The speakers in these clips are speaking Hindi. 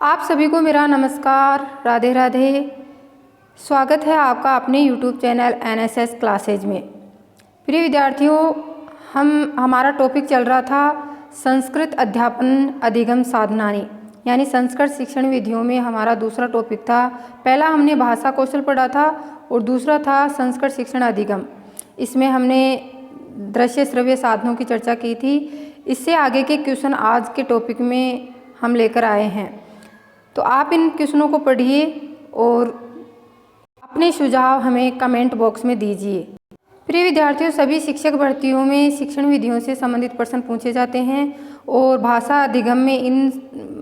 आप सभी को मेरा नमस्कार, राधे राधे। स्वागत है आपका अपने YouTube चैनल NSS क्लासेज में। प्रिय विद्यार्थियों, हमारा टॉपिक चल रहा था संस्कृत अध्यापन अधिगम साधनानी, यानी संस्कृत शिक्षण विधियों में हमारा दूसरा टॉपिक था। पहला हमने भाषा कौशल पढ़ा था और दूसरा था संस्कृत शिक्षण अधिगम। इसमें हमने दृश्य श्रव्य साधनों की चर्चा की थी। इससे आगे के क्वेश्चन आज के टॉपिक में हम लेकर आए हैं, तो आप इन क्वेश्चनों को पढ़िए और अपने सुझाव हमें कमेंट बॉक्स में दीजिए। प्रिय विद्यार्थियों, सभी शिक्षक भर्तियों में शिक्षण विधियों से संबंधित प्रश्न पूछे जाते हैं और भाषा अधिगम में इन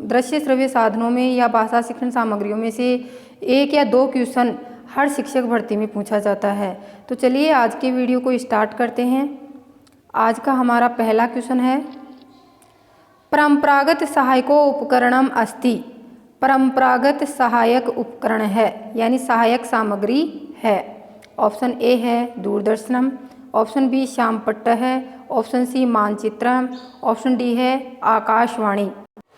दृश्य श्रव्य साधनों में या भाषा शिक्षण सामग्रियों में से 1 या 2 क्वेश्चन हर शिक्षक भर्ती में पूछा जाता है। तो चलिए आज के वीडियो को स्टार्ट करते हैं। आज का हमारा पहला क्वेश्चन है, परंपरागत सहायको उपकरणम अस्ति। परंपरागत सहायक उपकरण है यानी सहायक सामग्री है। ऑप्शन ए है दूरदर्शनम, ऑप्शन बी श्यामपट्ट है, ऑप्शन सी मानचित्रम, ऑप्शन डी है आकाशवाणी।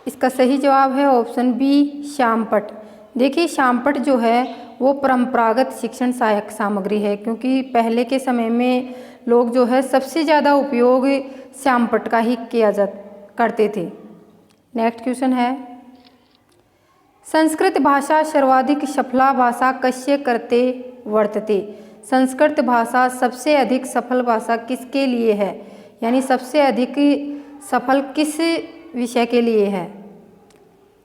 इसका सही जवाब है ऑप्शन बी श्यामपट्ट। देखिए, श्यामपट्ट जो है वो परंपरागत शिक्षण सहायक सामग्री है, क्योंकि पहले के समय में लोग जो है सबसे ज़्यादा उपयोग श्यामपट्ट का ही करते थे। नेक्स्ट क्वेश्चन है, संस्कृत भाषा सर्वाधिक सफला भाषा कस्य करते वर्तते। संस्कृत भाषा सबसे अधिक सफल भाषा किसके लिए है, यानी सबसे अधिक सफल किस विषय के लिए है।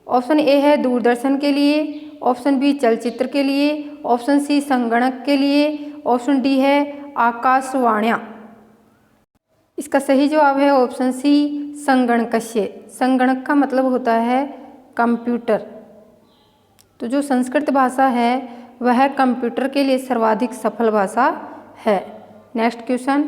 ऑप्शन ए है दूरदर्शन के लिए, ऑप्शन बी चलचित्र के लिए, ऑप्शन सी संगणक के लिए, ऑप्शन डी है आकाशवाण्या। इसका सही जवाब है ऑप्शन सी संगणकस्य। संगणक का मतलब होता है कंप्यूटर। तो जो संस्कृत भाषा है वह कंप्यूटर के लिए सर्वाधिक सफल भाषा है। नेक्स्ट क्वेश्चन,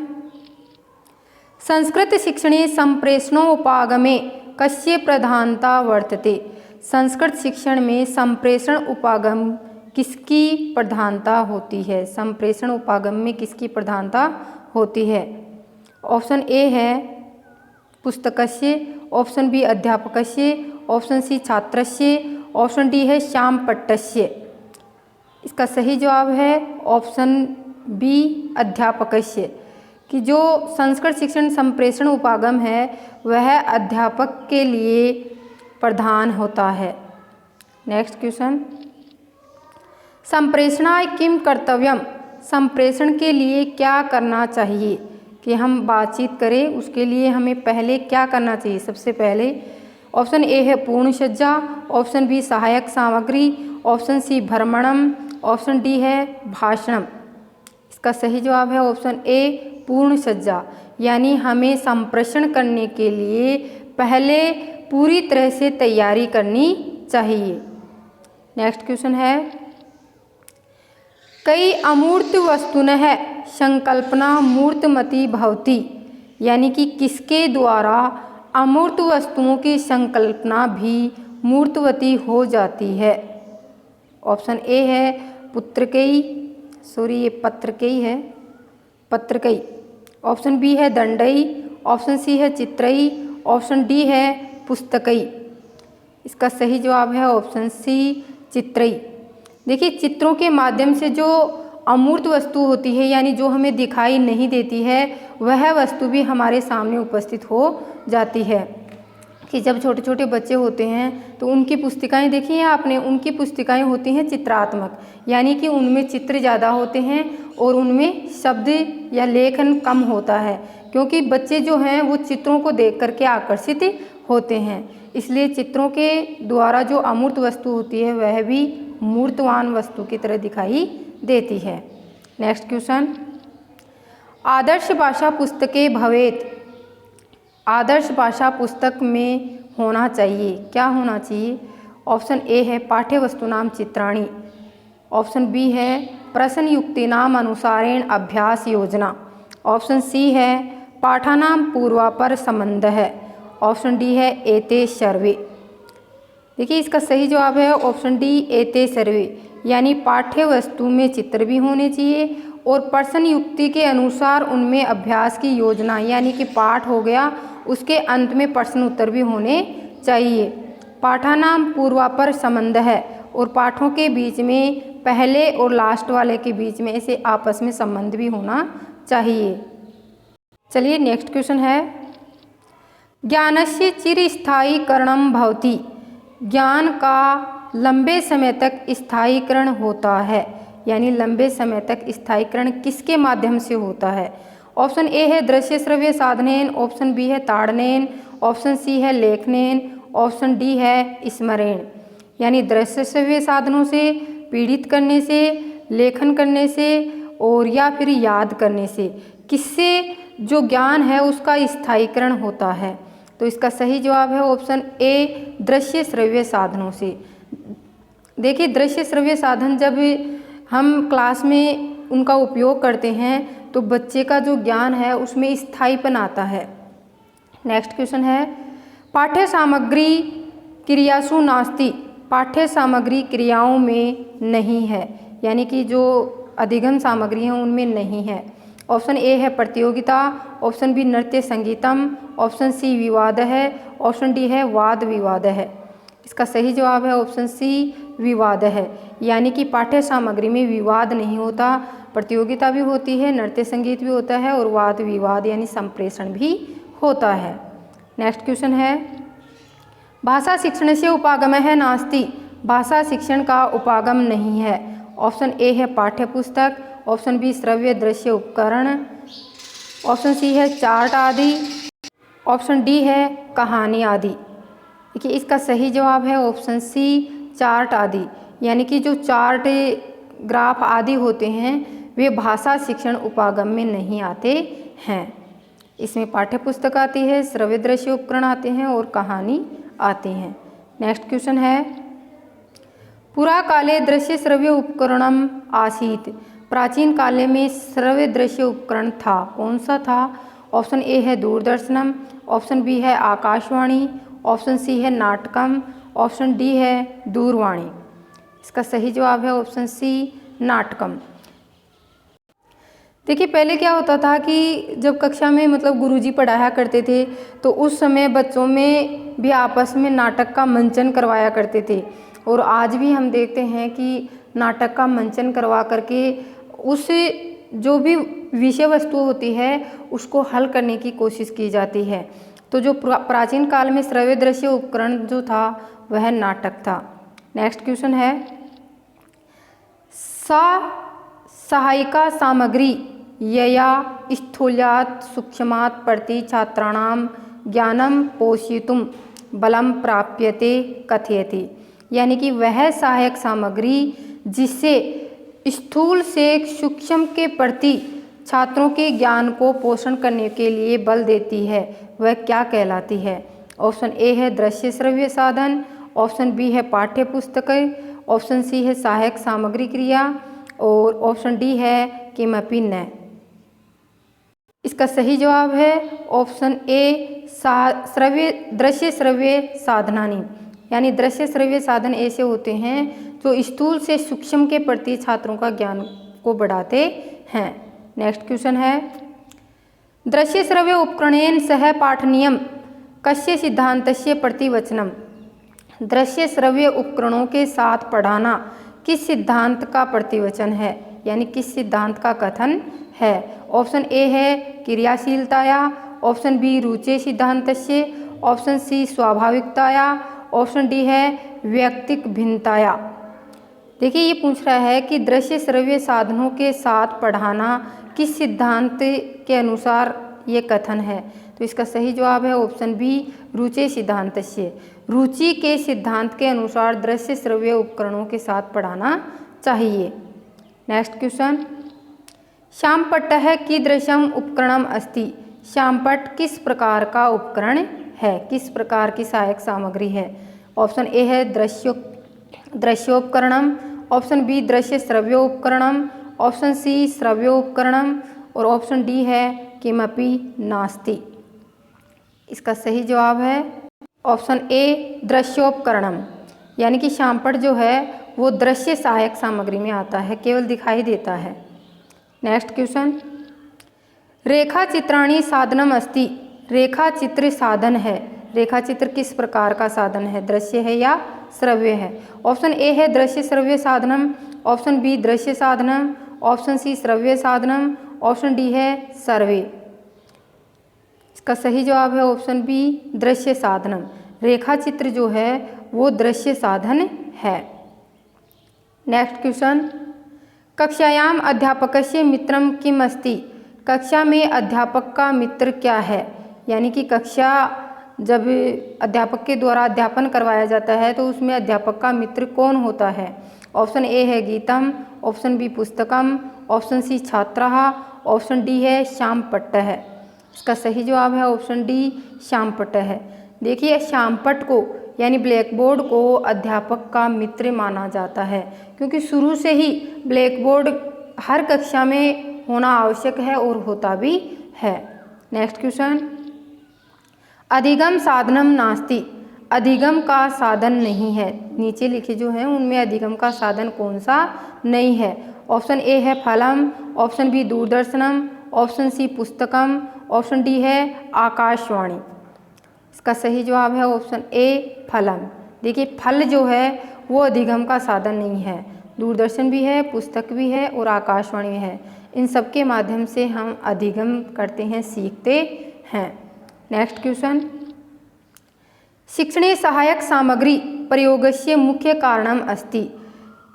संस्कृत शिक्षणे संप्रेषणोपागमे कस्य प्रधानता वर्तते। संस्कृत शिक्षण में संप्रेषण उपागम किसकी प्रधानता होती है। संप्रेषण उपागम में किसकी प्रधानता होती है। ऑप्शन ए है पुस्तकस्य, ऑप्शन बी अध्यापकस्य, ऑप्शन सी छात्रस्य, ऑप्शन डी है श्यामपट्टस्य। इसका सही जवाब है ऑप्शन बी अध्यापकस्य, कि जो संस्कृत शिक्षण संप्रेषण उपागम है वह अध्यापक के लिए प्रधान होता है। नेक्स्ट क्वेश्चन, संप्रेषणाय किम कर्तव्यम। संप्रेषण के लिए क्या करना चाहिए, कि हम बातचीत करें उसके लिए हमें पहले क्या करना चाहिए। सबसे पहले ऑप्शन ए है पूर्ण सज्जा, ऑप्शन बी सहायक सामग्री, ऑप्शन सी भ्रमणम, ऑप्शन डी है भाषणम। इसका सही जवाब है ऑप्शन ए पूर्ण सज्जा, यानी हमें संप्रेषण करने के लिए पहले पूरी तरह से तैयारी करनी चाहिए। नेक्स्ट क्वेश्चन है, कई अमूर्त वस्तुनः संकल्पना मूर्तमती भवति। यानी कि किसके द्वारा अमूर्त वस्तुओं की संकल्पना भी मूर्तवती हो जाती है। ऑप्शन ए है ये पत्रकेयी है, पत्रकई। ऑप्शन बी है दंडई, ऑप्शन सी है चित्रई, ऑप्शन डी है पुस्तकई। इसका सही जवाब है ऑप्शन सी चित्रई। देखिए, चित्रों के माध्यम से जो अमूर्त वस्तु होती है, यानी जो हमें दिखाई नहीं देती है, वह वस्तु भी हमारे सामने उपस्थित हो जाती है। कि जब छोटे छोटे बच्चे होते हैं तो उनकी पुस्तिकाएं देखी हैं आपने, उनकी पुस्तिकाएं होती हैं चित्रात्मक, यानी कि उनमें चित्र ज़्यादा होते हैं और उनमें शब्द या लेखन कम होता है, क्योंकि बच्चे जो हैं वो चित्रों को देख करके आकर्षित होते हैं। इसलिए चित्रों के द्वारा जो अमूर्त वस्तु होती है वह भी मूर्तवान वस्तु की तरह दिखाई देती है। नेक्स्ट क्वेश्चन, आदर्श भाषा पुस्तके भवेत। आदर्श भाषा पुस्तक में होना चाहिए, क्या होना चाहिए। ऑप्शन ए है पाठ्य वस्तुनाम चित्राणि, ऑप्शन बी है प्रश्न युक्तिनाम अनुसारेण अभ्यास योजना, ऑप्शन सी है पाठानाम पूर्वापर संबंध है, ऑप्शन डी है एते सर्वे। देखिए, इसका सही जवाब है ऑप्शन डी एते सर्वे, यानी पाठ्य वस्तु में चित्र भी होने चाहिए और प्रश्न युक्ति के अनुसार उनमें अभ्यास की योजना, यानी कि पाठ हो गया उसके अंत में प्रश्न उत्तर भी होने चाहिए। पाठानाम पूर्वापर संबंध है और पाठों के बीच में पहले और लास्ट वाले के बीच में ऐसे आपस में संबंध भी होना चाहिए। चलिए नेक्स्ट क्वेश्चन है, ज्ञानस्य चिरस्थायीकरणं भवति। ज्ञान का लंबे समय तक स्थायीकरण होता है, यानी लंबे समय तक स्थायीकरण किसके माध्यम से होता है? ऑप्शन ए है दृश्य श्रव्य साधनेन, ऑप्शन बी है ताड़नेन, ऑप्शन सी है लेखनेन, ऑप्शन डी है स्मरेण। यानी दृश्य श्रव्य साधनों से, पीड़ित करने से, लेखन करने से और या फिर याद करने से किससे जो ज्ञान है उसका स्थायीकरण होता है? तो इसका सही जवाब है ऑप्शन ए दृश्य श्रव्य साधनों से। देखिए दृश्य श्रव्य साधन जब हम क्लास में उनका उपयोग करते हैं तो बच्चे का जो ज्ञान है उसमें स्थायीपन आता है। नेक्स्ट क्वेश्चन है, पाठ्य सामग्री क्रियासु नास्ति। पाठ्य सामग्री क्रियाओं में नहीं है, यानी कि जो अधिगम सामग्री हैं उनमें नहीं है। ऑप्शन ए है प्रतियोगिता, ऑप्शन बी नृत्य संगीतम, ऑप्शन सी विवाद है, ऑप्शन डी है वाद विवाद है। इसका सही जवाब है ऑप्शन सी विवाद है, यानी कि पाठ्य सामग्री में विवाद नहीं होता, प्रतियोगिता भी होती है, नृत्य संगीत भी होता है और वाद विवाद यानी संप्रेषण भी होता है। नेक्स्ट क्वेश्चन है, भाषा शिक्षण से उपागम है नास्ति। भाषा शिक्षण का उपागम नहीं है। ऑप्शन ए है पाठ्य पुस्तक, ऑप्शन बी श्रव्य दृश्य उपकरण, ऑप्शन सी है चार्ट आदि, ऑप्शन डी है कहानी आदि। देखिए इसका सही जवाब है ऑप्शन सी चार्ट आदि, यानी कि जो चार्ट ग्राफ आदि होते हैं वे भाषा शिक्षण उपागम में नहीं आते हैं। इसमें पाठ्य पुस्तक आती है, श्रव्य दृश्य उपकरण आते हैं और कहानी आती हैं। नेक्स्ट क्वेश्चन है, पुरा काले दृश्य श्रव्य उपकरणम आसीत। प्राचीन काले में श्रव्य दृश्य उपकरण था, कौन सा था? ऑप्शन ए है दूरदर्शनम, ऑप्शन बी है आकाशवाणी, ऑप्शन सी है नाटकम, ऑप्शन डी है दूरवाणी। इसका सही जवाब है ऑप्शन सी नाटकम। देखिए पहले क्या होता था कि जब कक्षा में मतलब गुरुजी पढ़ाया करते थे तो उस समय बच्चों में भी आपस में नाटक का मंचन करवाया करते थे, और आज भी हम देखते हैं कि नाटक का मंचन करवा करके उस जो भी विषय वस्तु होती है उसको हल करने की कोशिश की जाती है। तो जो प्राचीन काल में श्रव्य दृश्य उपकरण जो था वह नाटक था। नेक्स्ट क्वेश्चन है, सहायिका सामग्री यया स्थूल्यात् सूक्ष्मात् प्रति छात्राणां ज्ञानं पोषयितुं बलं प्राप्यते कथयति। यानी कि वह सहायक सामग्री जिससे स्थूल से सूक्ष्म के प्रति छात्रों के ज्ञान को पोषण करने के लिए बल देती है वह क्या कहलाती है? ऑप्शन ए है दृश्य श्रव्य साधन, ऑप्शन बी है पाठ्य पुस्तकें, ऑप्शन सी है सहायक सामग्री क्रिया और ऑप्शन डी है किमपि न। इसका सही जवाब है ऑप्शन ए दृश्य श्रव्य साधनानि। यानी दृश्य श्रव्य साधन ऐसे होते हैं जो स्थूल से सूक्ष्म के प्रति छात्रों का ज्ञान को बढ़ाते हैं। नेक्स्ट क्वेश्चन है, दृश्य श्रव्य उपकरणेन सह पाठनीयम कस्य सिद्धांतस्य प्रतिवचनम। दृश्य श्रव्य उपकरणों के साथ पढ़ाना किस सिद्धांत का प्रतिवचन है, यानी किस सिद्धांत का कथन है? ऑप्शन ए है क्रियाशीलताया, ऑप्शन बी रुचे सिद्धांतस्य, ऑप्शन सी स्वाभाविकताया, ऑप्शन डी है व्यक्तिक भिन्नताया। देखिए ये पूछ रहा है कि दृश्य श्रव्य साधनों के साथ पढ़ाना किस सिद्धांत के अनुसार ये कथन है? तो इसका सही जवाब है ऑप्शन बी रुचे सिद्धांतस्य। रुचि के सिद्धांत के अनुसार दृश्य श्रव्य उपकरणों के साथ पढ़ाना चाहिए। नेक्स्ट क्वेश्चन, श्यामपट्टः कीदृशम् उपकरणम् अस्ति। श्यामपट्ट किस प्रकार का उपकरण है, किस प्रकार की सहायक सामग्री है? ऑप्शन ए है दृश्योपकरणम, ऑप्शन बी दृश्य श्रव्योपकरणम, ऑप्शन सी श्रव्योपकरणम और ऑप्शन डी है किमपि नास्ति। इसका सही जवाब है ऑप्शन ए दृश्योपकरणम। यानी कि श्यामपट्ट जो है वो दृश्य सहायक सामग्री में आता है, केवल दिखाई देता है। नेक्स्ट क्वेश्चन, रेखा चित्राणी साधनम अस्ति। रेखा चित्र साधन है, रेखाचित्र किस प्रकार का साधन है, दृश्य है या श्रव्य है। ऑप्शन ए है दृश्य श्रव्य साधनम, ऑप्शन बी दृश्य साधनम, ऑप्शन सी श्रव्य साधनम, ऑप्शन डी है सर्वे। इसका सही जवाब है ऑप्शन बी दृश्य साधनम। रेखाचित्र जो है वो दृश्य साधन है। नेक्स्ट क्वेश्चन, कक्षायाम अध्यापकस्य मित्रम किम अस्ति। कक्षा में अध्यापक का मित्र क्या है, यानी कि कक्षा जब अध्यापक के द्वारा अध्यापन करवाया जाता है तो उसमें अध्यापक का मित्र कौन होता है। ऑप्शन ए है गीतम, ऑप्शन बी पुस्तकम, ऑप्शन सी छात्रः, ऑप्शन डी है श्यामपट्टः। इसका सही जवाब है ऑप्शन डी श्यामपट्टः। देखिए श्यामपट्ट को यानी ब्लैक बोर्ड को अध्यापक का मित्र माना जाता है, क्योंकि शुरू से ही ब्लैक बोर्ड हर कक्षा में होना आवश्यक है और होता भी है। नेक्स्ट क्वेश्चन, अधिगम साधनम नास्ति। अधिगम का साधन नहीं है, नीचे लिखे जो हैं उनमें अधिगम का साधन कौन सा नहीं है। ऑप्शन ए है फलम, ऑप्शन बी दूरदर्शनम, ऑप्शन सी पुस्तकम, ऑप्शन डी है आकाशवाणी। इसका सही जवाब है ऑप्शन ए फलम। देखिए फल जो है वो अधिगम का साधन नहीं है, दूरदर्शन भी है, पुस्तक भी है और आकाशवाणी भी है। इन सब के माध्यम से हम अधिगम करते हैं, सीखते हैं। नेक्स्ट क्वेश्चन, शिक्षणे सहायक सामग्री प्रयोगस्य मुख्य कारणम अस्ति।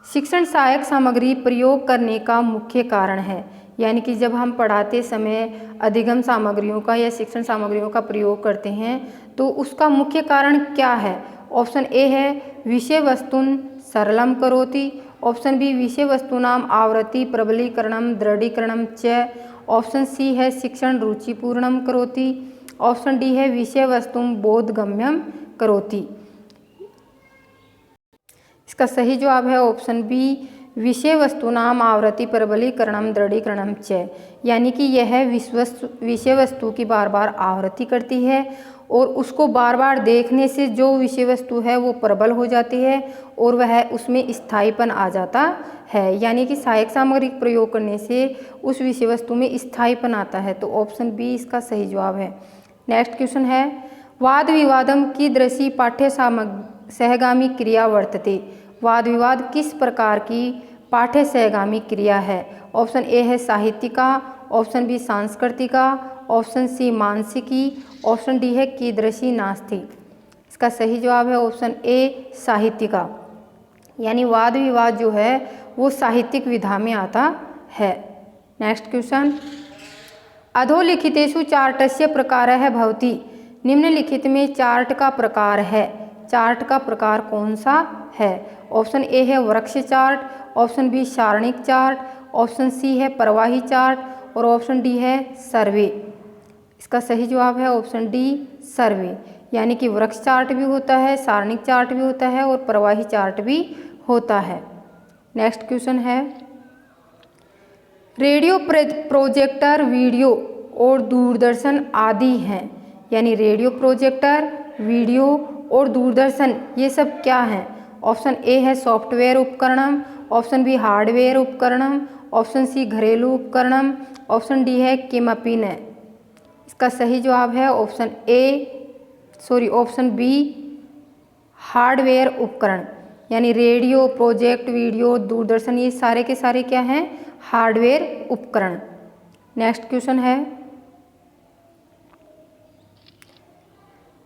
शिक्षण सहायक सामग्री प्रयोग करने का मुख्य कारण है, यानी कि जब हम पढ़ाते समय अधिगम सामग्रियों का या शिक्षण सामग्रियों का प्रयोग करते हैं तो उसका मुख्य कारण क्या है। ऑप्शन ए है विषय वस्तुन सरलम करोति, ऑप्शन बी विषय वस्तूनाम आवृत्ति प्रबलीकरणम दृढ़ीकरणम च, ऑप्शन सी है शिक्षण रुचिपूर्णम करोति, ऑप्शन डी है विषय वस्तुम बोधगम्यम करोति। इसका सही जवाब है ऑप्शन बी विषय वस्तुनाम आवृत्ति प्रबलीकरणम दृढ़ीकरणम च, यानी कि यह विषय वस्तु की बार बार आवृत्ति करती है और उसको बार बार देखने से जो विषय वस्तु है वो प्रबल हो जाती है और वह उसमें स्थायीपन आ जाता है, यानी कि सहायक सामग्री प्रयोग करने से उस विषय वस्तु में स्थायीपन आता है। तो ऑप्शन बी इसका सही जवाब है। नेक्स्ट क्वेश्चन है, वाद विवादम कीदृशी पाठ्य सहगामी क्रिया वर्तते। वाद विवाद किस प्रकार की पाठ्य सहगामी क्रिया है। ऑप्शन ए है साहित्यिका, ऑप्शन बी सांस्कृतिका, ऑप्शन सी मानसिकी, ऑप्शन डी है कीदृशी नास्ति। इसका सही जवाब है ऑप्शन ए साहित्यिका, यानी वाद विवाद जो है वो साहित्यिक विधा में आता है। नेक्स्ट क्वेश्चन, अधोलिखितेषु चार्टस्य प्रकारः भवति। निम्नलिखित में चार्ट का प्रकार है, चार्ट का प्रकार कौन सा है। ऑप्शन ए है वृक्ष चार्ट, ऑप्शन बी सारणिक चार्ट, ऑप्शन सी है प्रवाही चार्ट और ऑप्शन डी है सर्वे। इसका सही जवाब है ऑप्शन डी सर्वे, यानी कि वृक्ष चार्ट भी होता है, सारणिक चार्ट भी होता है और प्रवाही चार्ट भी होता है। नेक्स्ट क्वेश्चन है, रेडियो प्रोजेक्टर वीडियो और दूरदर्शन आदि हैं, यानी रेडियो प्रोजेक्टर वीडियो और दूरदर्शन ये सब क्या हैं। ऑप्शन ए है सॉफ्टवेयर उपकरणम, ऑप्शन बी हार्डवेयर उपकरणम, ऑप्शन सी घरेलू उपकरणम, ऑप्शन डी है किमपि न। इसका सही जवाब है ऑप्शन बी हार्डवेयर उपकरण, यानी रेडियो प्रोजेक्ट वीडियो दूरदर्शन ये सारे के सारे क्या हैं, हार्डवेयर उपकरण। नेक्स्ट क्वेश्चन है,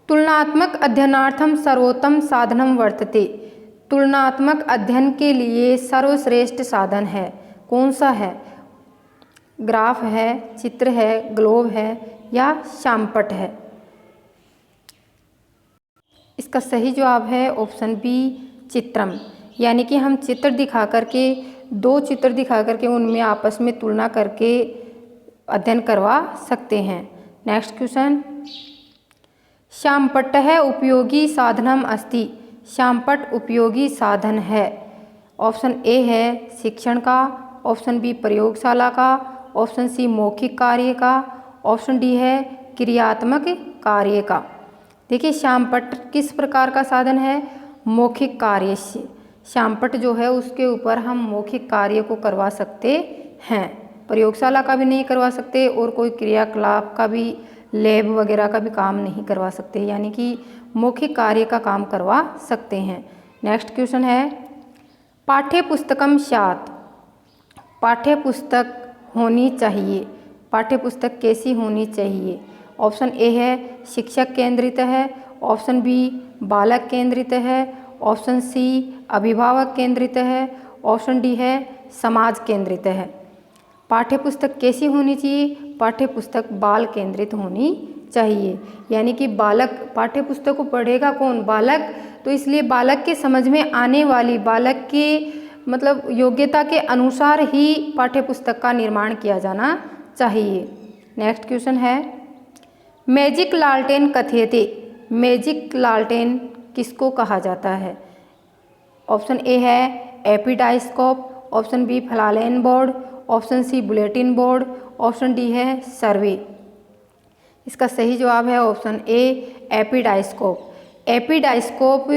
तुलनात्मक अध्ययनार्थम सर्वोत्तम साधनम वर्तते। तुलनात्मक अध्ययन के लिए सर्वश्रेष्ठ साधन है कौन सा है। ग्राफ है, चित्र है, ग्लोब है या श्यामपट्ट है। इसका सही जवाब है ऑप्शन बी चित्रम, यानी कि हम चित्र दिखा करके दो चित्र दिखा करके उनमें आपस में तुलना करके अध्ययन करवा सकते हैं। नेक्स्ट क्वेश्चन, श्यामपट्टः उपयोगी साधनम अस्ति। श्यामपट्ट उपयोगी साधन है। ऑप्शन ए है शिक्षण का, ऑप्शन बी प्रयोगशाला का, ऑप्शन सी मौखिक कार्य का, ऑप्शन डी है क्रियात्मक कार्य का। देखिए श्यामपट्ट किस प्रकार का साधन है, मौखिक कार्य से। श्यामपट्ट जो है उसके ऊपर हम मौखिक कार्य को करवा सकते हैं, प्रयोगशाला का भी नहीं करवा सकते और कोई क्रियाकलाप का भी लैब वगैरह का भी काम नहीं करवा सकते, यानी कि मौखिक कार्य का काम करवा सकते हैं। नेक्स्ट क्वेश्चन है पाठ्य पुस्तकम स्यात्, पाठ्य पुस्तक होनी चाहिए, पाठ्य पुस्तक कैसी होनी चाहिए? ऑप्शन ए है शिक्षक केंद्रित है, ऑप्शन बी बालक केंद्रित है, ऑप्शन सी अभिभावक केंद्रित है, ऑप्शन डी है समाज केंद्रित है। पाठ्य पुस्तक कैसी होनी चाहिए? पाठ्य पुस्तक बाल केंद्रित होनी चाहिए, यानी कि बालक पाठ्य पुस्तक को पढ़ेगा कौन? बालक। तो इसलिए बालक के समझ में आने वाली, बालक के मतलब योग्यता के अनुसार ही पाठ्य पुस्तक का निर्माण किया जाना चाहिए। नेक्स्ट क्वेश्चन है मैजिक लालटेन कथ्यते, मैजिक लालटेन किसको कहा जाता है? ऑप्शन ए है epidiascope, option B flannel board, option C bulletin board, option D है सर्वे। इसका सही जवाब है ऑप्शन ए एपिडाइस्कोप। एपिडाइस्कोप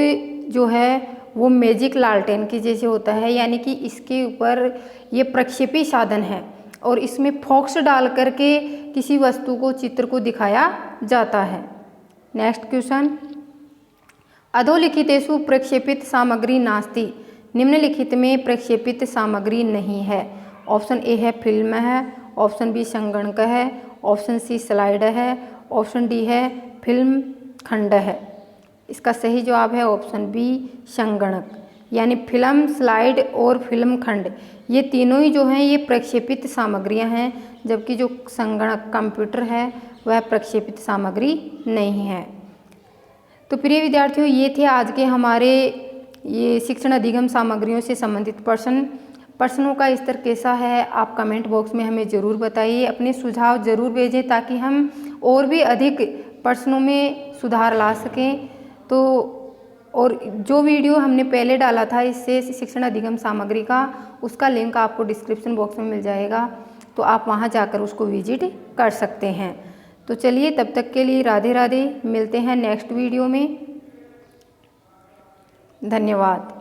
जो है वो मैजिक लालटेन के जैसे होता है, यानी कि इसके ऊपर ये प्रक्षेपी साधन है और इसमें फोक्स डाल करके किसी वस्तु को, चित्र को दिखाया जाता है। नेक्स्ट क्वेश्चन अधोलिखितेषु प्रक्षेपित सामग्री नास्ति, निम्नलिखित में प्रक्षेपित सामग्री नहीं है। ऑप्शन ए है फिल्म है, ऑप्शन बी संगणक है, ऑप्शन सी स्लाइड है, ऑप्शन डी है फिल्म खंड है। इसका सही जवाब है ऑप्शन बी संगणक, यानी फिल्म, स्लाइड और फिल्म खंड ये तीनों ही जो हैं ये प्रक्षेपित सामग्रियां हैं, जबकि जो संगणक कंप्यूटर है वह प्रक्षेपित सामग्री नहीं है। तो प्रिय विद्यार्थियों, ये थे आज के हमारे ये शिक्षण अधिगम सामग्रियों से संबंधित प्रश्नों का स्तर कैसा है आप कमेंट बॉक्स में हमें ज़रूर बताइए, अपने सुझाव ज़रूर भेजें ताकि हम और भी अधिक प्रश्नों में सुधार ला सकें। तो और जो वीडियो हमने पहले डाला था इससे शिक्षण अधिगम सामग्री का, उसका लिंक आपको डिस्क्रिप्शन बॉक्स में मिल जाएगा, तो आप वहां जाकर उसको विजिट कर सकते हैं। तो चलिए तब तक के लिए राधे राधे, मिलते हैं नेक्स्ट वीडियो में। धन्यवाद।